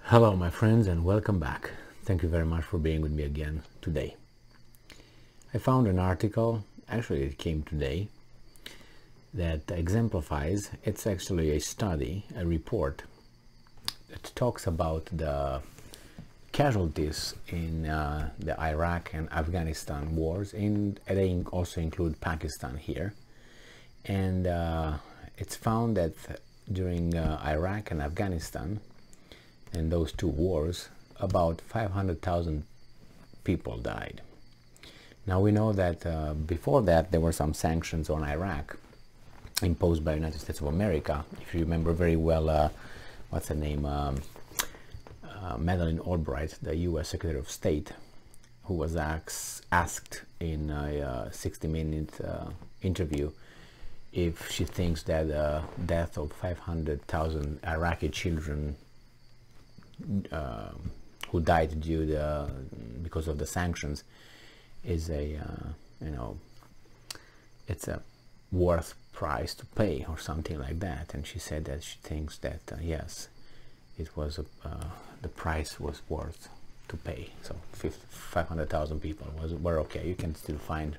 Hello my friends and welcome back. Thank you very much for being with me again today. I found an article, actually it came today, that exemplifies, it's actually a study, a report that talks about the casualties in the Iraq and Afghanistan wars, and they also include Pakistan here. And it's found that during Iraq and Afghanistan, in those two wars, about 500,000 people died. Now we know that before that there were some sanctions on Iraq imposed by the United States of America. If you remember very well, what's her name, Madeleine Albright, the US Secretary of State, who was asked in a 60-minute interview if she thinks that the death of 500,000 Iraqi children who died because of the sanctions is a it's a worth price to pay or something like that. And she said that she thinks that yes, it was the price was worth to pay. So 500,000 people were okay. You can still find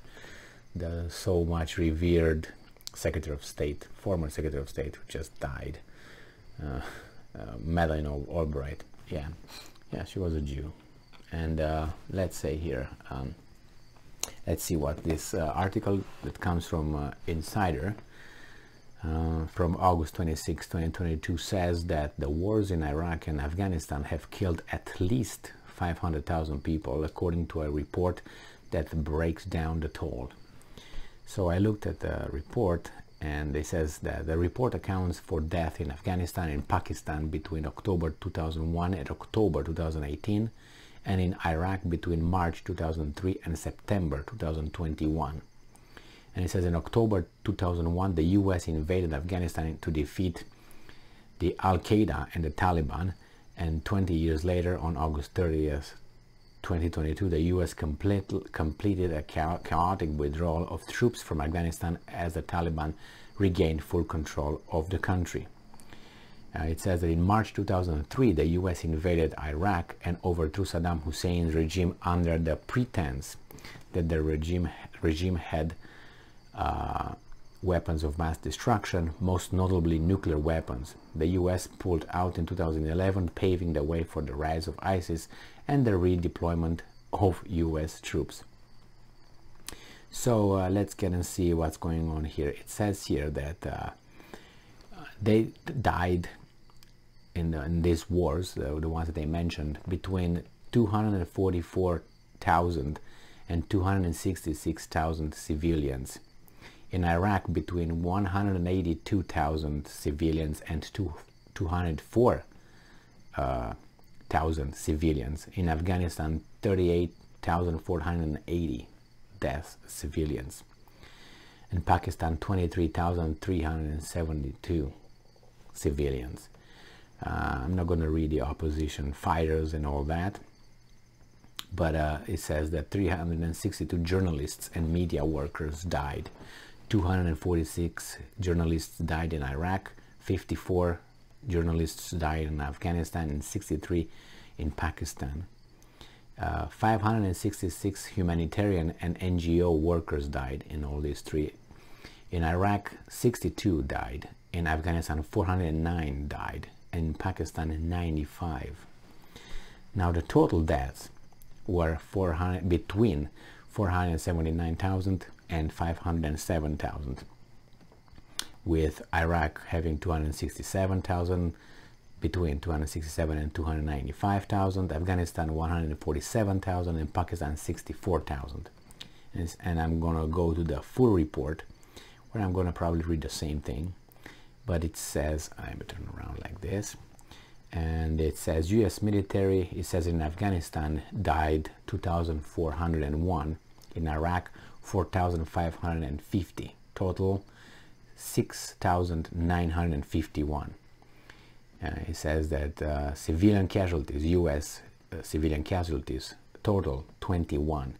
the so much revered Secretary of State, former Secretary of State, who just died, Madeleine Albright. Yeah, she was a Jew. And let's say here, let's see what this article that comes from Insider from August 26, 2022 says that the wars in Iraq and Afghanistan have killed at least 500,000 people, according to a report that breaks down the toll. So I looked at the report, and it says that the report accounts for death in Afghanistan and Pakistan between October 2001 and October 2018, and in Iraq between March 2003 and September 2021. And it says in October 2001 the US invaded Afghanistan to defeat the Al-Qaeda and the Taliban, and 20 years later, on August 30th 2022, the US completed a chaotic withdrawal of troops from Afghanistan as the Taliban regained full control of the country. It says that in March 2003, the US invaded Iraq and overthrew Saddam Hussein's regime under the pretense that the regime had weapons of mass destruction, most notably nuclear weapons. The US pulled out in 2011, paving the way for the rise of ISIS and the redeployment of US troops. So let's get and see what's going on here. It says here that they died in these wars, the ones that they mentioned, between 244,000 and 266,000 civilians. In Iraq, between 182,000 civilians and 204,000 civilians. In Afghanistan, 38,480 deaths civilians. In Pakistan, 23,372 civilians. I'm not going to read the opposition fighters and all that, but it says that 362 journalists and media workers died. 246 journalists died in Iraq, 54 journalists died in Afghanistan, and 63 in Pakistan. 566 humanitarian and NGO workers died in all these three. In Iraq, 62 died. In Afghanistan, 409 died. And in Pakistan, 95. Now the total deaths were between 479,000 and 507,000, with Iraq having 267,000, between 267 and 295,000, Afghanistan 147,000, and Pakistan 64,000. And I'm gonna go to the full report, where I'm gonna probably read the same thing, but it says, I'm gonna turn around like this, and it says US military, it says in Afghanistan died 2,401, in Iraq 4,550, total 6,951. It says that civilian casualties, US civilian casualties, total 21.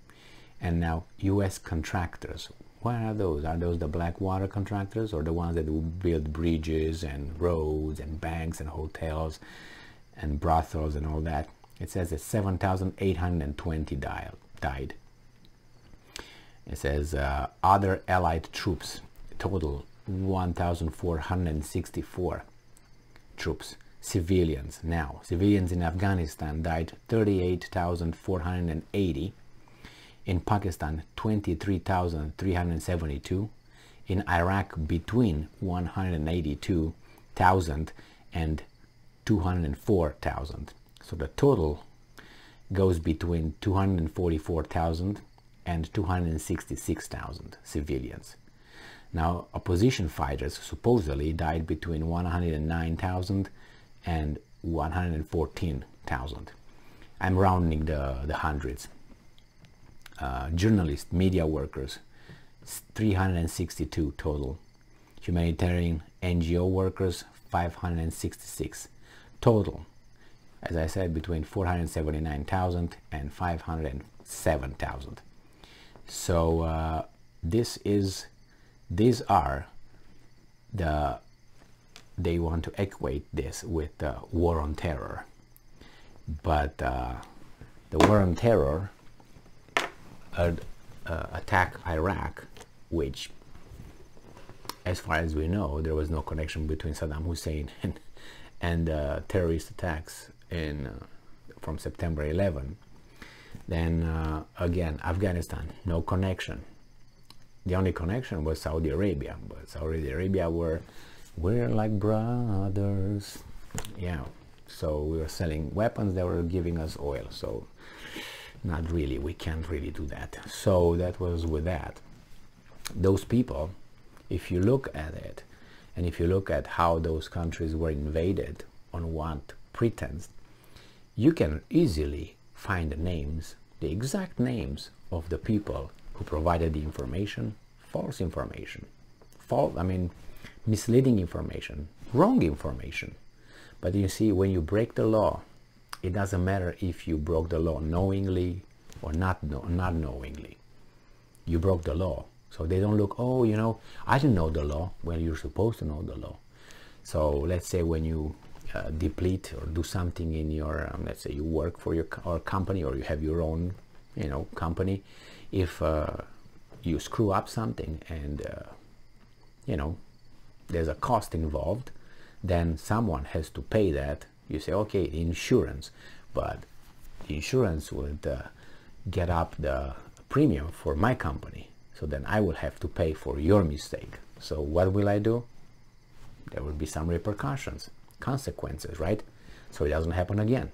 And now US contractors, what are those? Are those the Blackwater contractors, or the ones that will build bridges and roads and banks and hotels and brothels and all that. It says that 7,820 died. It says other Allied troops, total 1,464 troops. Civilians in Afghanistan died 38,480. In Pakistan, 23,372. In Iraq, between 182,000 and 204,000. So the total goes between 244,000 and 266,000 civilians. Now, opposition fighters supposedly died between 109,000 and 114,000. I'm rounding the hundreds. Journalists, media workers, 362 total. Humanitarian NGO workers, 566 total. As I said, between 479,000 and 507,000. So these are they want to equate this with the war on terror, but the war on terror attack Iraq, which, as far as we know, there was no connection between Saddam Hussein and terrorist attacks from September 11. Then again, Afghanistan, no connection. The only connection was Saudi Arabia, but Saudi Arabia we're like brothers. Yeah, so we were selling weapons, they were giving us oil, so not really, we can't really do that. So that was with that. Those people, if you look at it, and if you look at how those countries were invaded, on what pretense, you can easily find the names, the exact names of the people who provided the information, false information, misleading information, wrong information. But you see, when you break the law, it doesn't matter if you broke the law knowingly or not knowingly. You broke the law. So they don't look, oh, you know, I didn't know the law. Well, you're supposed to know the law. So let's say when you deplete or do something in your, let's say you work for your company, or you have your own, company. If you screw up something and, there's a cost involved, then someone has to pay that. You say, okay, insurance, but the insurance would get up the premium for my company. So then I will have to pay for your mistake. So what will I do? There will be some repercussions, consequences, right? So it doesn't happen again.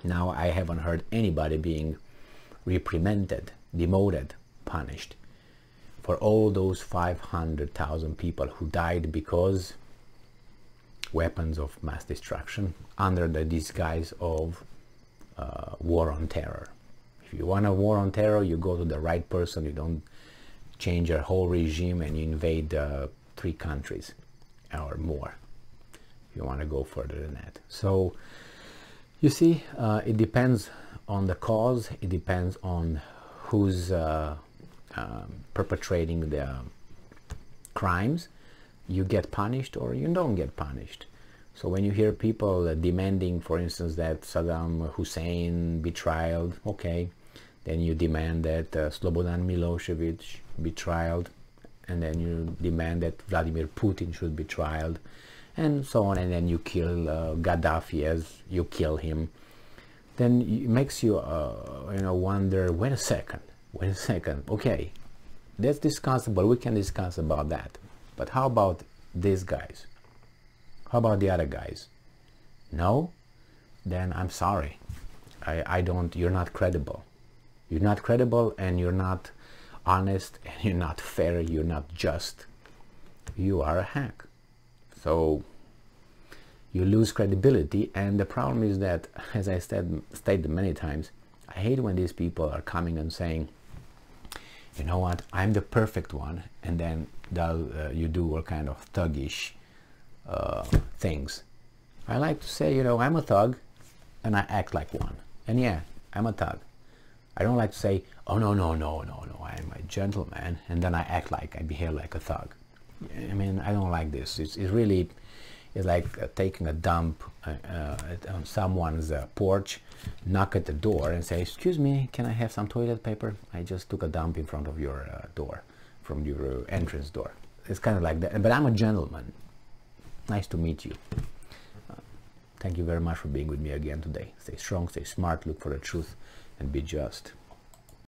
Now I haven't heard anybody being reprimanded, demoted, punished for all those 500,000 people who died because weapons of mass destruction under the disguise of war on terror. If you want a war on terror, you go to the right person. You don't change your whole regime and you invade 3 countries or more. If you want to go further than that. So you see, it depends on the cause. It depends on who's perpetrating the crimes. You get punished or you don't get punished. So when you hear people demanding, for instance, that Saddam Hussein be tried, okay, then you demand that Slobodan Milosevic be tried, and then you demand that Vladimir Putin should be tried, and so on, and then you kill Gaddafi as you kill him. Then it makes you wonder, wait a second, okay, that's discussable, we can discuss about that, but how about these guys? How about the other guys? No? Then I'm sorry, you're not credible. You're not credible, and you're not honest, and you're not fair, you're not just. You are a hack. So you lose credibility, and the problem is that, as I stated many times, I hate when these people are coming and saying, you know what, I'm the perfect one, and then you do all kind of thuggish things. I like to say, I'm a thug, and I act like one. And yeah, I'm a thug. I don't like to say, oh no, I'm a gentleman, and then I behave like a thug. I mean, I don't like this. It's really, It's like taking a dump on someone's porch, knock at the door and say, "Excuse me, can I have some toilet paper? I just took a dump in front of your door, from your entrance door." It's kind of like that, but I'm a gentleman. Nice to meet you. Thank you very much for being with me again today. Stay strong, stay smart, look for the truth, and be just.